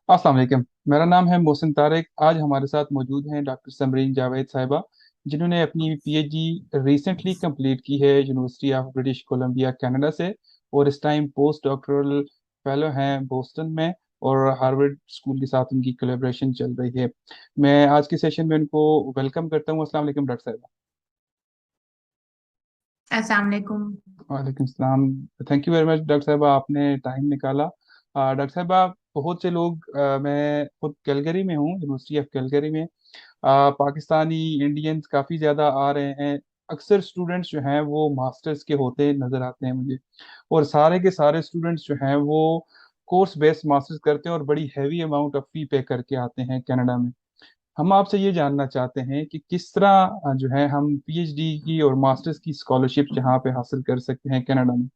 अस्सलाम वालेकुम। मेरा नाम है मोहसिन तारिक। आज हमारे साथ मौजूद हैं डॉक्टर समरीन जावेद साहिबा, जिन्होंने अपनी पीएचडी रिसेंटली कंप्लीट की है university of British Columbia Canada से, और इस टाइम पोस्ट डॉक्टरल फेलो हैं बोस्टन में, और हार्वर्ड स्कूल के साथ उनकी कोलेब्रेशन चल रही है। मैं आज के सेशन में उनको वेलकम करता हूँ। अस्सलाम वालेकुम डॉक्टर साहिबा। अस्सलाम वालेकुम। वालेकुम सलाम। Thank you very much doctor साहब, आपने टाइम निकाला। डॉक्टर साहब, बहुत से लोग, मैं खुद कैलगरी में हूँ, यूनिवर्सिटी ऑफ कैलगरी में। पाकिस्तानी इंडियंस काफ़ी ज़्यादा आ रहे हैं। अक्सर स्टूडेंट्स जो हैं वो मास्टर्स के होते नज़र आते हैं मुझे, और सारे के सारे स्टूडेंट्स जो हैं वो कोर्स बेस्ड मास्टर्स करते हैं और बड़ी हैवी अमाउंट ऑफ फी पे करके आते हैं कनाडा में। हम आपसे ये जानना चाहते हैं कि किस तरह जो है हम पीएचडी की और मास्टर्स की स्कॉलरशिप यहाँ पे हासिल कर सकते हैं कनाडा में।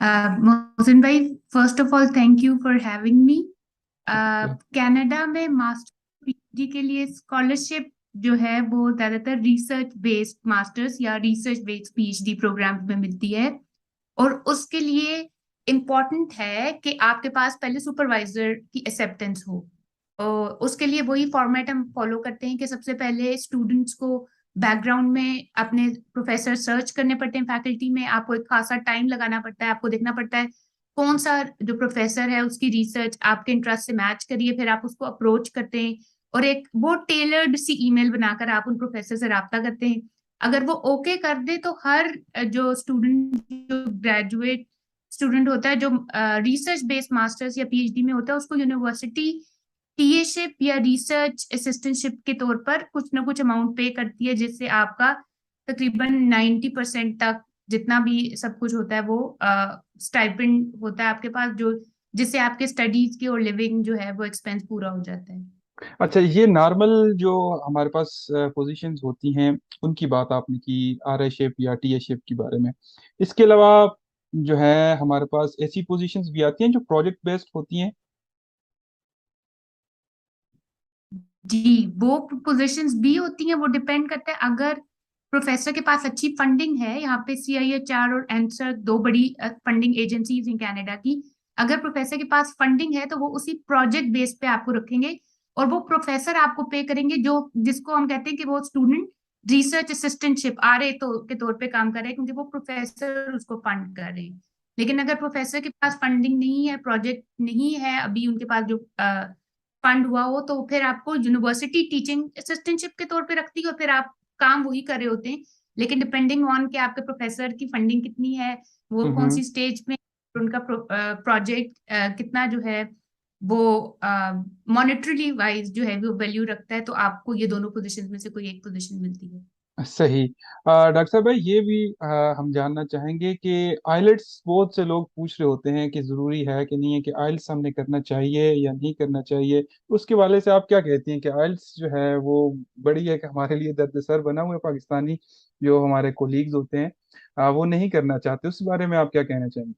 मोहसिन भाई, first of all thank you for having me. Okay. Canada में मास्टर पीएचडी के लिए स्कॉलरशिप जो है वो ज्यादातर रिसर्च बेस्ड मास्टर्स या रिसर्च बेस्ड पीएचडी प्रोग्राम में मिलती है। और उसके लिए इम्पॉर्टेंट है कि आपके पास पहले सुपरवाइजर की एक्सेप्टेंस हो। और उसके लिए वही फॉर्मेट हम फॉलो करते हैं कि सबसे पहले स्टूडेंट्स को बैकग्राउंड में अपने प्रोफेसर सर्च करने पड़ते हैं, फैकल्टी में आपको एक खासा टाइम लगाना पड़ता है, आपको देखना पड़ता है कौन सा जो प्रोफेसर है उसकी रिसर्च आपके इंटरेस्ट से मैच करिए, फिर आप उसको अप्रोच करते हैं और एक वो टेलर्ड सी ईमेल बनाकर आप उन प्रोफेसर से राब्ता करते हैं। अगर वो ओके कर दे तो हर जो स्टूडेंट, जो ग्रेजुएट स्टूडेंट होता है, जो रिसर्च बेस्ड मास्टर्स या पीएचडी में होता है, उसको यूनिवर्सिटी टीएशिप या रिसर्च असिस्टेंटशिप के तौर पर कुछ ना कुछ अमाउंट पे करती है, जिससे आपका तकरीबन 90% तक जितना भी सब कुछ होता है वो स्टाइपेंड होता है आपके पास, जो जिससे आपके स्टडीज की और लिविंग जो है वो एक्सपेंस पूरा हो जाता है। अच्छा, ये नॉर्मल जो हमारे पास पोजीशंस होती हैं उनकी बात आपने की, आर ए शेप या टी ए शेप के बारे में। इसके अलावा जो है हमारे पास ऐसी पोजीशंस भी आती हैं जो प्रोजेक्ट बेस्ड होती हैं। जी, वो पोजीशंस भी होती हैं, वो डिपेंड करता है। अगर प्रोफेसर के पास अच्छी फंडिंग है, यहाँ पे सीआईएचआर और एंसर दो बड़ी फंडिंग एजेंसीज हैं कनाडा की। अगर प्रोफेसर के पास फंडिंग है तो वो उसी प्रोजेक्ट बेस पे आपको रखेंगे और वो प्रोफेसर आपको पे करेंगे, जो जिसको हम कहते हैं कि वो स्टूडेंट रिसर्च असिस्टेंटशिप आरए तो के तौर पे काम कर रहे हैं, क्योंकि वो प्रोफेसर उसको फंड कर रहे हैं। लेकिन अगर प्रोफेसर के पास फंडिंग नहीं है, प्रोजेक्ट नहीं है अभी उनके पास जो फंड हुआ हो, तो फिर आपको यूनिवर्सिटी टीचिंग असिस्टेंटशिप के तौर पे रखती है और फिर आप काम वही कर रहे होते हैं। लेकिन डिपेंडिंग ऑन कि आपके प्रोफेसर की फंडिंग कितनी है, वो कौन हम्म। सी स्टेज में, उनका प्रोजेक्ट कितना जो है वो मॉनेटरीली वाइज जो है वो वैल्यू रखता है, तो आपको ये दोनों पोजीशन में से कोई एक पोजीशन मिलती है। सही। डॉक्टर साहब भाई, ये भी हम जानना चाहेंगे कि आइलेट्स, बहुत से लोग पूछ रहे होते हैं कि ज़रूरी है कि नहीं है, कि आइल्स हमने करना चाहिए या नहीं करना चाहिए। उसके वाले से आप क्या कहती हैं कि आइल्स जो है वो बड़ी है कि हमारे लिए दर्द-सर बना हुआ है? पाकिस्तानी जो हमारे कोलीग्स होते हैं वो नहीं करना चाहते, उस बारे में आप क्या कहना चाहेंगे?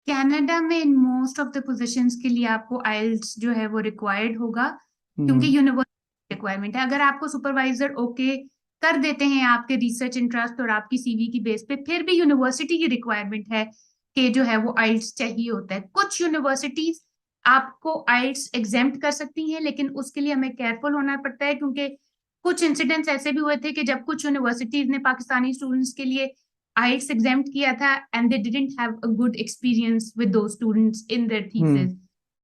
कनाडा में in most of the positions के लिए आपको आइल्स जो है वो रिक्वायर्ड होगा, क्योंकि हम्म। यूनिवर्सिटी रिक्वायरमेंट है। अगर आपको सुपरवाइजर ओके कर देते हैं आपके रिसर्च इंटरेस्ट और आपकी सीवी की बेस पे, फिर भी यूनिवर्सिटी की रिक्वायरमेंट है कि जो है वो आइल्स चाहिए होता है। कुछ यूनिवर्सिटीज आपको आइल्स एग्जेम्प्ट कर सकती हैं, लेकिन उसके लिए हमें केयरफुल होना पड़ता है, क्योंकि कुछ इंसिडेंट्स ऐसे भी हुए थे कि जब कुछ यूनिवर्सिटीज ने पाकिस्तानी स्टूडेंट्स के लिए IELTS एग्जाम्प्ट किया था and they didn't have a good experience with two students in their hmm. Thesis.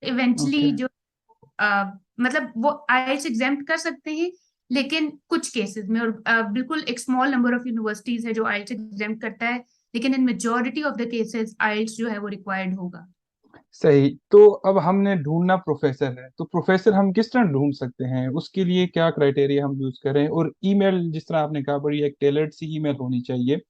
Eventually okay. जो मतलब वो IELTS एग्जाम्प्ट कर सकते हैं, लेकिन कुछ केसेस में, और बिल्कुल एक स्मॉल नंबर ऑफ यूनिवर्सिटीज है जो IELTS एग्जाम्प्ट करता है, लेकिन in majority of the cases IELTS जो है वो रिक्वायर्ड होगा। सही। तो अब हमने ढूंढना प्रोफेसर है, तो प्रोफेसर हम किस तरह ढूंढ सकते हैं? उसके लिए क्या क्राइटेरिया हम यूज करें? और ईमेल, जिस तरह आपने कहा, बड़ी एक टेलर्ड सी ईमेल होनी चाहिए।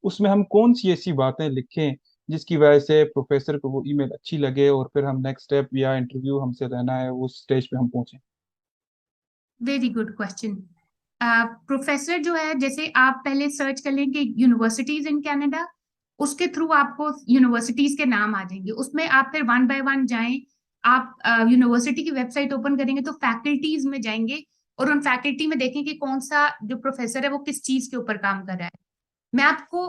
उसमें हम कौन सी ऐसी बातें लिखें जिसकी वजह से प्रोफेसर को वो ईमेल अच्छी लगे, और फिर हम नेक्स्ट स्टेप या इंटरव्यू हमसे लेना है उस स्टेज पे हम पहुंचे? Very good question. प्रोफेसर जो है, जैसे आप पहले सर्च कर लेंगे यूनिवर्सिटीज इन कनाडा, उसके थ्रू आपको यूनिवर्सिटीज के नाम आ जाएंगे, उसमें आप फिर वन बाय वन जाएं। आप यूनिवर्सिटी की वेबसाइट ओपन करेंगे तो फैकल्टीज में जाएंगे और उन फैकल्टी में देखें कि कौन सा जो प्रोफेसर है वो किस चीज के ऊपर काम कर रहा है। मैं आपको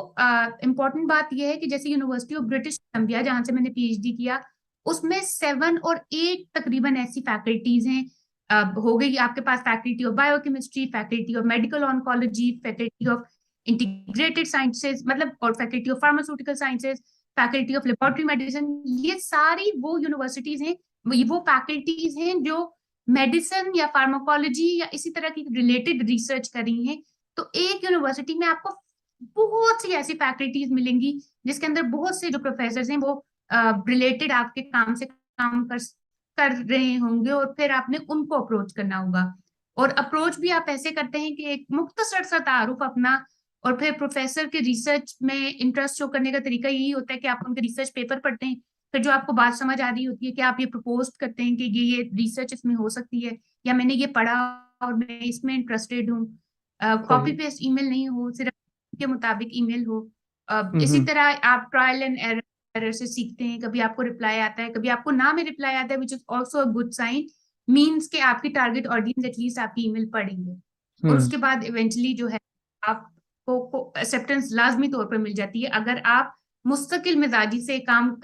इम्पोर्टेंट बात यह है कि जैसे यूनिवर्सिटी ऑफ ब्रिटिश कोलंबिया, जहां से मैंने पीएचडी किया, उसमें 7 और 8 तकरीबन ऐसी फैकल्टीज हैं। हो गई आपके पास faculty of biochemistry, faculty of medical oncology, faculty of integrated sciences, मतलब और faculty of pharmaceutical sciences, faculty of laboratory medicine. ये सारी वो यूनिवर्सिटीज हैं, वो फैकल्टीज हैं जो मेडिसिन या फार्माकोलॉजी या इसी तरह की रिलेटेड रिसर्च कर रही हैं। तो एक यूनिवर्सिटी में आपको बहुत सी ऐसी फैकल्टीज मिलेंगी जिसके अंदर बहुत से जो प्रोफेसर हैं वो रिलेटेड आपके काम से काम कर रहे होंगे, और फिर आपने उनको अप्रोच करना होगा। और अप्रोच भी आप ऐसे करते हैं कि एक मुख्तसर सा तारुफ अपना, और फिर प्रोफेसर के रिसर्च में इंटरेस्ट शो करने का तरीका यही होता है कि आप उनके रिसर्च पेपर पढ़ते हैं। फिर जो आपको बात समझ आ रही होती है कि आप ये प्रपोज करते हैं कि ये रिसर्च इसमें हो सकती है, या मैंने ये पढ़ा और मैं इसमें इंटरेस्टेड हूँ। कॉपी सही। पेस्ट ईमेल नहीं हो, सिर्फ के मुताबिक ईमेल हो। इसी हम्म। तरह आप ट्रायल एंड एरर से सीखते हैं। कभी आपको रिप्लाई आता है, कभी आपको ना में रिप्लाई आता है, which is also a good sign, means के आपकी टारगेट ऑडियंस एटलीस्ट आपकी ईमेल पढ़ेंगे। और हम्म। उसके बाद इवेंचुअली जो है आपको एक्सेप्टेंस लाजमी तौर पर मिल जाती है। अगर आप मुस्तकिल मिजाजी से काम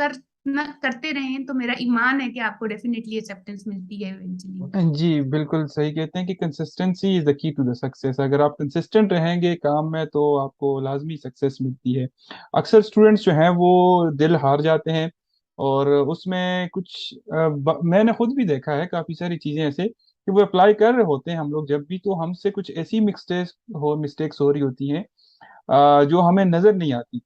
करते रहें तो मेरा ईमान है कि आपको डेफिनेटली एक्सेप्टेंस मिलती है इवेंचुअली। जी बिल्कुल सही कहते हैं कि consistency is the key to the success. अगर आप कंसिस्टेंट रहेंगे काम में तो आपको लाजमी सक्सेस मिलती है। अक्सर स्टूडेंट्स जो हैं वो दिल हार जाते हैं, और उसमें कुछ मैंने खुद भी देखा है काफ़ी सारी चीज़ें ऐसे कि वो अप्लाई कर रहे होते हैं हम लोग जब भी, तो हमसे कुछ ऐसी मिस्टेक्स हो रही होती हैं जो हमें नज़र नहीं आती।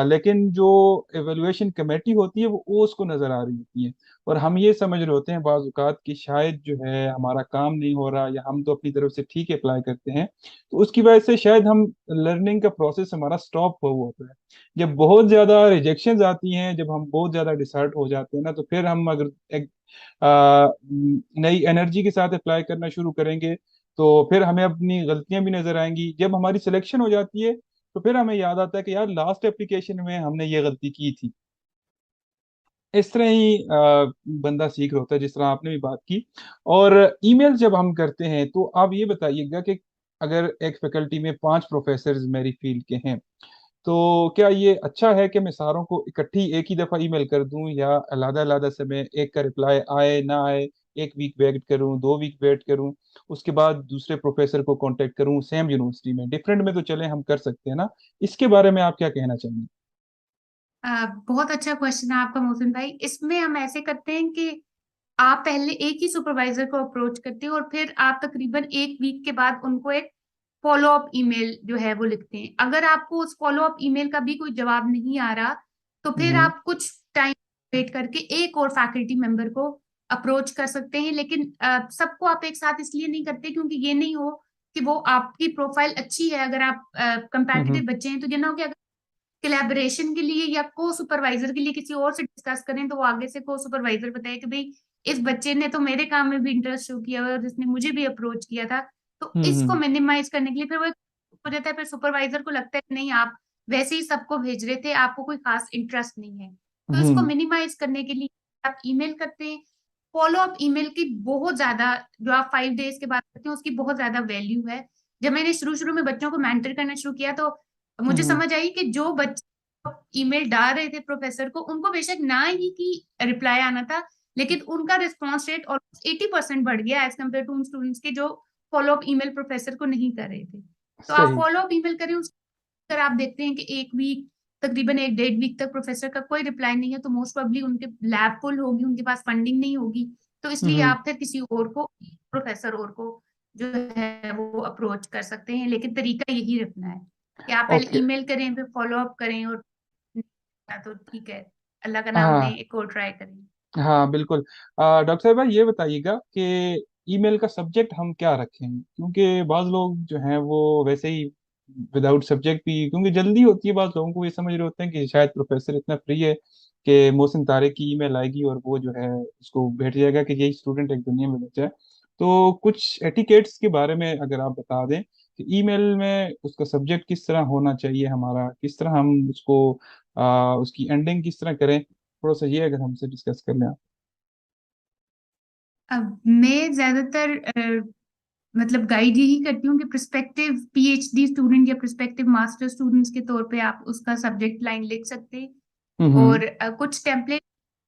लेकिन जो एवेलुएशन कमेटी होती है वो उसको नजर आ रही होती है, और हम ये समझ रहे होते हैं बाज़ औक़ात कि शायद जो है हमारा काम नहीं हो रहा, या हम तो अपनी तरफ से ठीक अप्लाई करते हैं, तो उसकी वजह से शायद हम लर्निंग का प्रोसेस हमारा स्टॉप हो होता है। जब बहुत ज़्यादा रिजेक्शंस आती हैं, जब हम बहुत ज़्यादा डिसहार्ट हो जाते हैं ना, तो फिर हम अगर एक नई एनर्जी के साथ अप्लाई करना शुरू करेंगे, तो फिर हमें अपनी गलतियां भी नजर आएंगी। जब हमारी सिलेक्शन हो जाती है तो फिर हमें याद आता है कि यार लास्ट एप्लीकेशन में हमने ये गलती की थी। इस तरह ही बंदा सीख रहा होता है, जिस तरह आपने भी बात की। और ईमेल जब हम करते हैं तो आप ये बताइएगा कि अगर एक फैकल्टी में 5 प्रोफेसर मेरी फील्ड के हैं, तो क्या ये अच्छा है कि मैं सारों को इकट्ठी एक ही दफा ईमेल कर दूं, या अलग अलग समय एक का रिप्लाई आए ना आए, 1 वीक वेट करूं, 2 वीक वेट करूं, उसके बाद दूसरे प्रोफेसर को कांटेक्ट करूं? सेम यूनिवर्सिटी में डिफरेंट में तो चले हम कर सकते हैं ना। इसके बारे में आप क्या कहना चाहेंगे? बहुत अच्छा क्वेश्चन है आपका मोहसिन भाई। इसमें हम ऐसे करते हैं कि आप पहले एक ही सुपरवाइजर को अप्रोच करते हैं और फिर आप तकरीबन 1 वीक के बाद उनको एक फॉलो अप ईमेल जो है वो लिखते हैं। अगर आपको उस फॉलो अप ईमेल का भी कोई जवाब नहीं आ रहा तो फिर हम्म। आप कुछ टाइम वेट करके एक और फैकल्टी मेंबर को अप्रोच कर सकते हैं। लेकिन सबको आप एक साथ इसलिए नहीं करते क्योंकि ये नहीं हो कि वो आपकी प्रोफाइल अच्छी है, अगर आप हम्म। कंपेटिटिव बच्चे हैं तो ये ना हो कि कोलैबोरेशन के लिए या को सुपरवाइजर के लिए किसी और से डिस्कस करें तो वो आगे से को सुपरवाइजर बताए कि भाई इस बच्चे ने तो मेरे काम में भी इंटरेस्ट शो किया हुआ और जिसने मुझे भी अप्रोच किया था। तो इसको हम्म। मिनिमाइज करने के लिए फिर वो हो जाता है, फिर सुपरवाइजर को लगता है कि नहीं आप वैसे ही सबको भेज रहे थे, आपको कोई खास इंटरेस्ट नहीं है। तो इसको हम्म। मिनिमाइज करने के लिए आप ईमेल करते हैं। फॉलो अप ईमेल की बहुत ज्यादा, जो आप 5 डेज के बाद करते हैं उसकी बहुत ज्यादा वैल्यू है। जब मैंने शुरू शुरू में बच्चों को मेंटर करना शुरू किया तो मुझे हम्म। समझ आई कि जो बच्चे ईमेल डाल रहे थे प्रोफेसर को, उनको बेशक ना ही की रिप्लाई आना था, लेकिन उनका रिस्पॉन्स रेट ऑलमोस्ट 80% बढ़ गया एज कम्पेयर टू उन स्टूडेंट्स के जो फॉलो अप ईमेल प्रोफेसर को नहीं कर रहे थे। तो आप सही। फॉलो अप ईमेल करें, अगर आप देखते हैं कि 1 वीक, तकरीबन 1 डेढ़ वीक तक प्रोफेसर का कोई रिप्लाई नहीं है तो मोस्ट प्रोबेबली उनके लैब फुल होगी, उनके पास फंडिंग नहीं होगी। तो इसलिए हम्म। आप फिर किसी और को, प्रोफेसर और को जो है वो अप्रोच कर सकते हैं। लेकिन तरीका यही रखना है कि आप पहले ओके। ईमेल करें फिर फॉलो अप करें, और तो ठीक है, अल्लाह का नाम हाँ लें, एक और ट्राई करें। हाँ बिल्कुल। डॉक्टर साहब ये बताइएगा कि ईमेल का सब्जेक्ट हम क्या रखें, क्योंकि बाज़ लोग जो हैं वो वैसे ही विदाउट सब्जेक्ट भी, क्योंकि जल्दी होती है, बाज़ लोगों को ये समझ रहे होते हैं कि शायद प्रोफेसर इतना फ्री है कि मोहसिन तारिक की ईमेल आएगी और वो जो है उसको भेट जाएगा कि यही स्टूडेंट एक दुनिया में बचा है। तो कुछ एटिकेट्स के बारे में अगर आप बता दें कि ईमेल में उसका सब्जेक्ट किस तरह होना चाहिए, हमारा किस तरह हम उसको उसकी एंडिंग किस तरह करें, थोड़ा सा ये अगर हमसे डिस्कस कर लें आप। अब मैं ज्यादातर मतलब गाइड यही करती हूँ कि प्रोस्पेक्टिव पीएचडी स्टूडेंट या प्रोस्पेक्टिव मास्टर स्टूडेंट्स के तौर पे आप उसका सब्जेक्ट लाइन लिख सकते हैं। हम्म। और कुछ टेम्पलेट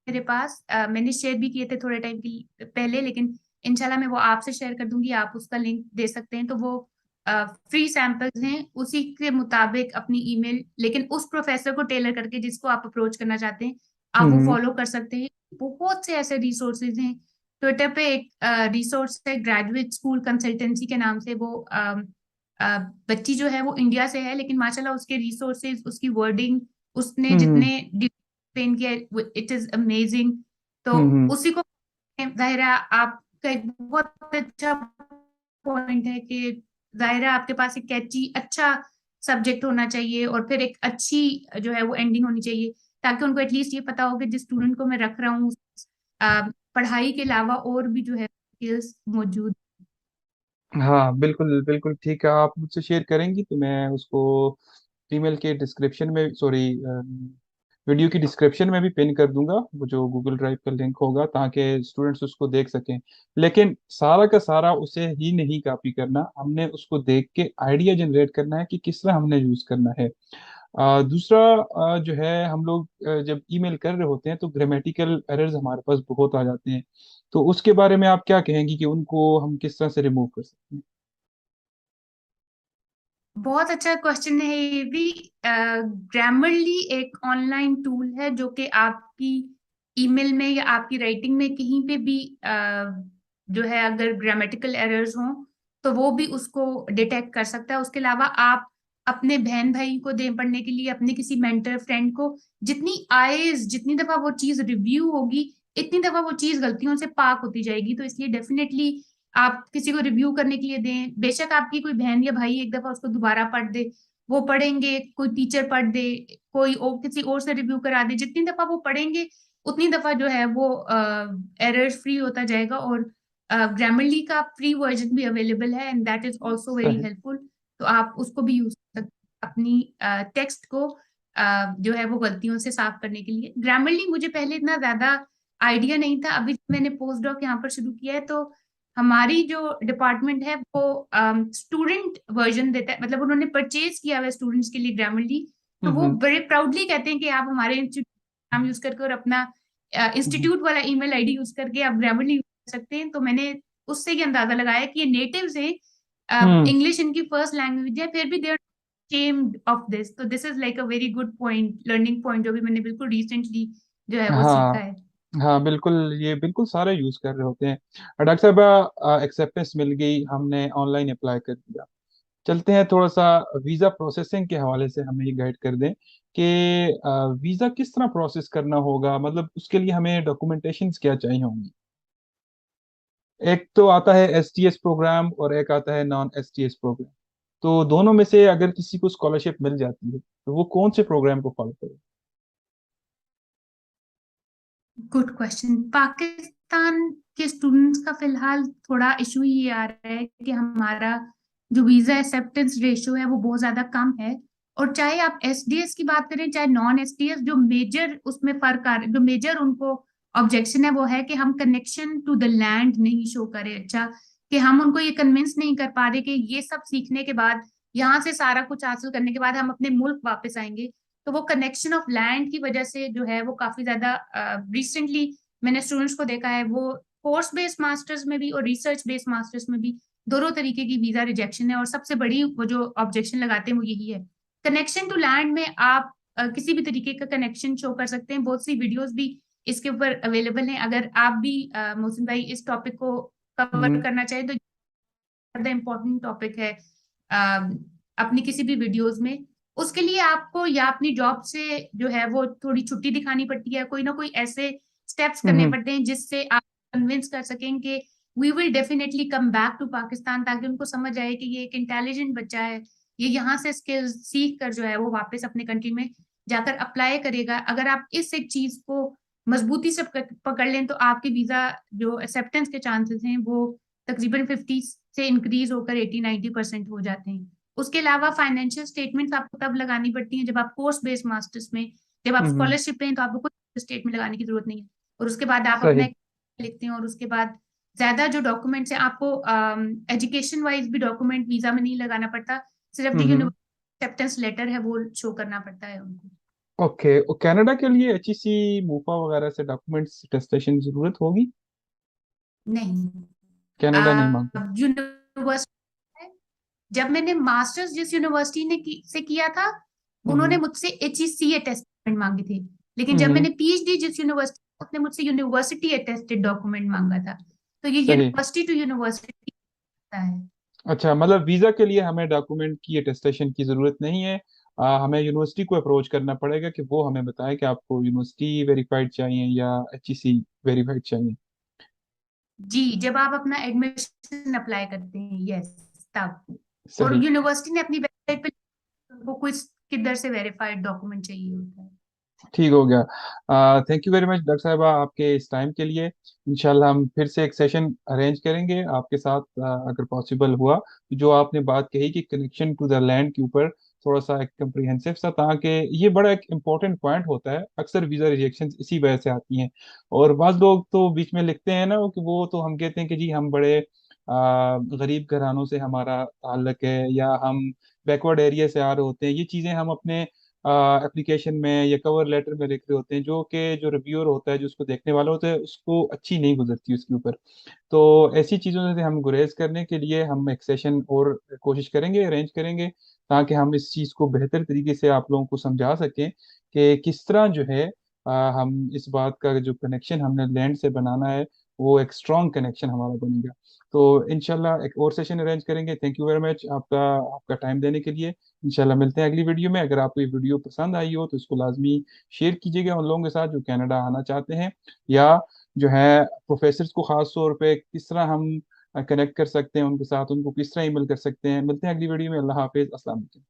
मेरे पास, मैंने शेयर भी किए थे थोड़े टाइम के पहले, लेकिन इंशाल्लाह मैं वो आपसे शेयर कर दूंगी, आप उसका लिंक दे सकते हैं। तो वो फ्री सैंपल्स हैं, उसी के मुताबिक अपनी ईमेल, लेकिन उस प्रोफेसर को टेलर करके जिसको आप अप्रोच करना चाहते हैं, आप वो हम्म फॉलो कर सकते हैं। बहुत से ऐसे रिसोर्सेज हैं। ट्विटर पे एक रिसोर्स है ग्रेजुएट स्कूल कंसल्टेंसी के नाम से, वो बच्ची जो है वो इंडिया से है, लेकिन माशाल्लाह उसके रिसोर्सेज, उसकी वर्डिंग, उसने हम्म जितने एक्सप्लेन किया, इट इज अमेजिंग। तो हम्म उसी को, जाहिर है आपका एक बहुत अच्छा पॉइंट है कि जाहिर है आपके पास एक कैची अच्छा सब्जेक्ट होना चाहिए, और फिर एक अच्छी जो है वो एंडिंग होनी चाहिए, ताकि उनको एटलीस्ट ये पता हो कि जिस स्टूडेंट को मैं रख रहा हूँ पढ़ाई के अलावा और भी जो है स्किल्स मौजूद। हाँ, बिल्कुल बिल्कुल ठीक है। आप मुझसे शेयर करेंगी तो मैं उसको ईमेल के डिस्क्रिप्शन में, सॉरी, वीडियो की डिस्क्रिप्शन में भी पिन कर दूंगा, वो जो गूगल ड्राइव का लिंक होगा, ताकि स्टूडेंट्स उसको देख सकें। लेकिन सारा का सारा उसे ही नहीं कॉपी करना, हमने उसको देख के आइडिया जनरेट करना है कि किस तरह हमने यूज करना है। दूसरा, जो है, हम लोग जब ईमेल कर रहे होते हैं तो ग्रामेटिकल एरर्स हमारे पास बहुत आ जाते हैं। तो उसके बारे में आप क्या कहेंगी कि उनको हम किस तरह से रिमूव कर सकते हैं? बहुत अच्छा क्वेश्चन है ये भी। ग्रामरली एक ऑनलाइन टूल है जो कि आपकी ईमेल में या आपकी राइटिंग में कहीं पे भी जो है अगर ग्रामेटिकल एरर्स हों तो वो भी उसको डिटेक्ट कर सकता है। उसके अलावा आप अपने बहन भाई को दे पढ़ने के लिए, अपने किसी मेंटर फ्रेंड को, जितनी दफा वो चीज रिव्यू होगी, इतनी दफा वो चीज गलतियों से पाक होती जाएगी। तो इसलिए डेफिनेटली आप किसी को रिव्यू करने के लिए दें। बेशक आपकी कोई बहन या भाई एक दफा उसको दोबारा पढ़ दे, वो पढ़ेंगे, कोई टीचर पढ़ दे, कोई और किसी और से रिव्यू करा दे, जितनी दफा वो पढ़ेंगे उतनी दफा जो है वो एरर फ्री होता जाएगा। और ग्रामरली का फ्री वर्जन भी अवेलेबल है, and that is also very सही। हेल्पफुल। तो आप उसको भी यूज कर सकते हैं अपनी टेक्स्ट को जो है वो गलतियों से साफ करने के लिए। ग्रामरली मुझे पहले इतना ज्यादा आइडिया नहीं था, अभी मैंने पोस्ट डॉक यहाँ पर शुरू किया है तो हमारी जो डिपार्टमेंट है वो स्टूडेंट वर्जन देता है, मतलब उन्होंने परचेज किया हुआ स्टूडेंट्स के लिए ग्रामरली। तो वो हम्म बड़े प्राउडली कहते हैं कि आप हमारे इंस्टीट्यूट नाम यूज करके और अपना हम्म इंस्टीट्यूट वाला ईमेल आईडी यूज करके आप ग्रामरली यूज कर सकते हैं। तो मैंने उससे ये अंदाजा लगाया कि ये नेटिव्स हैं, हम्म इंग्लिश इनकी फर्स्ट लैंग्वेज है, फिर भी they are ashamed of this. तो this is like a very good point, learning point, जो भी मैंने बिल्कुल रिसेंटली जो है वो सीखा हाँ है। हाँ, बिल्कुल, ये बिल्कुल सारे यूज कर रहे होते हैं। डॉक्टर साहब, एक्सेप्टेंस मिल गई, हमने ऑनलाइन अप्लाई कर दिया। चलते हैं थोड़ा सा वीज़ा प्रोसेसिंग के हवाले से, हमें ये गाइड कर दें कि वीज़ा किस तरह प्रोसेस करना होगा, मतलब उसके लिए हमें डॉक्यूमेंटेशंस क्या चाहिए होंगी। एक तो आता है STS प्रोग्राम और एक आता है नॉन STS प्रोग्राम। तो दोनों में से अगर किसी को स्कॉलरशिप मिल जाती है तो वो कौन से प्रोग्राम को फॉलो करे? Good question. पाकिस्तान के स्टूडेंट्स का फिलहाल थोड़ा इशू ये आ रहा है कि हमारा जो वीजा एक्सेप्टेंस रेशियो है वो बहुत ज्यादा कम है। और चाहे आप एसडीएस की बात करें चाहे नॉन एसडीएस, जो मेजर उसमें फर्क आ रहा है, जो मेजर उनको ऑब्जेक्शन है वो है कि हम कनेक्शन टू द लैंड नहीं शो करें। अच्छा, कि हम उनको ये कन्विंस नहीं कर पा रहे कि ये सब सीखने के बाद, यहाँ से सारा कुछ हासिल करने के बाद हम अपने मुल्क वापस आएंगे। तो वो कनेक्शन ऑफ लैंड की वजह से जो है वो काफी ज्यादा रिसेंटली मैंने स्टूडेंट्स को देखा है, वो कोर्स बेस्ड मास्टर्स में भी और रिसर्च बेस्ड मास्टर्स में भी दोनों तरीके की वीजा रिजेक्शन है। और सबसे बड़ी वो जो ऑब्जेक्शन लगाते हैं वो यही है। कनेक्शन टू लैंड में आप किसी भी तरीके का कनेक्शन शो कर सकते हैं, बहुत सी वीडियोस भी इसके ऊपर अवेलेबल हैं। अगर आप भी मोहसिन भाई इस टॉपिक को कवर हम्म करना चाहें तो ज्यादा इम्पोर्टेंट टॉपिक है अपनी किसी भी वीडियोस में। उसके लिए आपको या अपनी जॉब से जो है वो थोड़ी छुट्टी दिखानी पड़ती है, कोई ना कोई ऐसे स्टेप्स करने हम्म पड़ते हैं जिससे आप कन्विंस कर सकें कि we will definitely come back to Pakistan, ताकि उनको समझ आए कि ये एक इंटेलिजेंट बच्चा है, ये यहाँ से स्किल्स सीख कर जो है वो वापस अपने कंट्री में जाकर अप्लाई करेगा। अगर आप इस एक चीज को मजबूती से पकड़ लें तो आपके वीजा जो एक्सेप्टेंस के चांसेस हैं वो तकरीबन 50 से इंक्रीज होकर 80-90% हो जाते हैं। उसके अलावा फाइनेंशियल स्टेटमेंट्स आपको तब लगानी पड़ती हैं जब आप कोर्स बेस्ड मास्टर्स में, जब आप हम्म स्कॉलरशिप पे हैं तो आपको कोई स्टेटमेंट लगाने की जरूरत नहीं है। और उसके बाद आप अपना सही। लिखते हैं, और उसके बाद ज्यादा जो डॉक्यूमेंट्स हैं आपको एजुकेशन वाइज भी डॉक्यूमेंट वीजा में नहीं लगाना पड़ता, सिर्फ जो हम्म यूनिवर्सिटी एक्सेप्टेंस लेटर है वो शो करना पड़ता है उनको। ओके, और कनाडा के लिए HEC मूफा वगैरह से डॉक्यूमेंट्स टेस्टेशन की जरूरत होगी? नहीं। कनाडा नहीं मांगता? यूनिवर्सिटी, जब मैंने मास्टर्स जिस यूनिवर्सिटी से किया था, उन्होंने हम्म। मुझसे HEC अटेस्टेड मांगे थे। लेकिन जब हम्म। मैंने PhD जिस यूनिवर्सिटी, उसने मुझसे यूनिवर्सिटी अटेस्टेड डॉक्यूमेंट मांगा था। तो ये सही। यूनिवर्सिटी टू यूनिवर्सिटी होता है। अच्छा, मतलब वीजा के लिए हमें डॉक्यूमेंट की अटेस्टेशन की जरूरत नहीं है। हमें यूनिवर्सिटी को अप्रोच करना पड़ेगा कि वो हमें बताए कि आपको यूनिवर्सिटी वेरीफाइड चाहिए या HEC वेरीफाइड चाहिए। जी, जब आप अपना एडमिशन अप्लाई करते हैं, यस, तब। और सही। यूनिवर्सिटी ने अपनी वेबसाइट पे वो कुछ किधर से वेरीफाइड डॉक्यूमेंट चाहिए होता है। ठीक हो गया। Thank you very much doctor साहबा आपके इस टाइम के लिए। इंशाल्लाह हम फिर से एक सेशन अरेंज करेंगे आपके साथ, अगर पॉसिबल हुआ तो। जो आपने बात कही कि कनेक्शन टू द लैंड के ऊपर थोड़ा सा एक कम्प्रिहेंसिव सा, ताकि ये बड़ा एक इम्पोर्टेंट पॉइंट होता है। अक्सर वीज़ा रिजेक्शन इसी वजह से आती हैं। और बाज़ लोग तो बीच में लिखते हैं ना कि वो तो हम कहते हैं कि जी हम बड़े गरीब घरानों से हमारा ताल्लुक है, या हम बैकवर्ड एरिया से आ रहे होते हैं। ये चीज़ें हम अपने एप्लीकेशन में या कवर लेटर में लिख रहे होते हैं, जो कि जो रिव्यूअर होता है, जो उसको देखने वाला होता है, उसको अच्छी नहीं गुजरती उसके ऊपर। तो ऐसी चीज़ों से हम गुरेज करने के लिए हम एक सेशन और कोशिश करेंगे, अरेंज करेंगे, ताकि हम इस चीज़ को बेहतर तरीके से आप लोगों को समझा सकें कि किस तरह जो है हम इस बात का जो कनेक्शन हमने लैंड से बनाना है, वो एक स्ट्रॉन्ग कनेक्शन हमारा बनेगा। तो इंशाल्लाह एक और सेशन अरेंज करेंगे। थैंक यू वेरी मच आपका आपका टाइम देने के लिए। इंशाल्लाह मिलते हैं अगली वीडियो में। अगर आपको ये वीडियो पसंद आई हो तो इसको लाजमी शेयर कीजिएगा उन लोगों के साथ जो कनाडा आना चाहते हैं, या जो है प्रोफेसर्स को खास तौर पे किस तरह हम कनेक्ट कर सकते हैं उनके साथ, उनको किस तरह ईमेल कर सकते हैं। मिलते हैं अगली वीडियो में। अल्लाह हाफिज, अस्सलाम वालेकुम।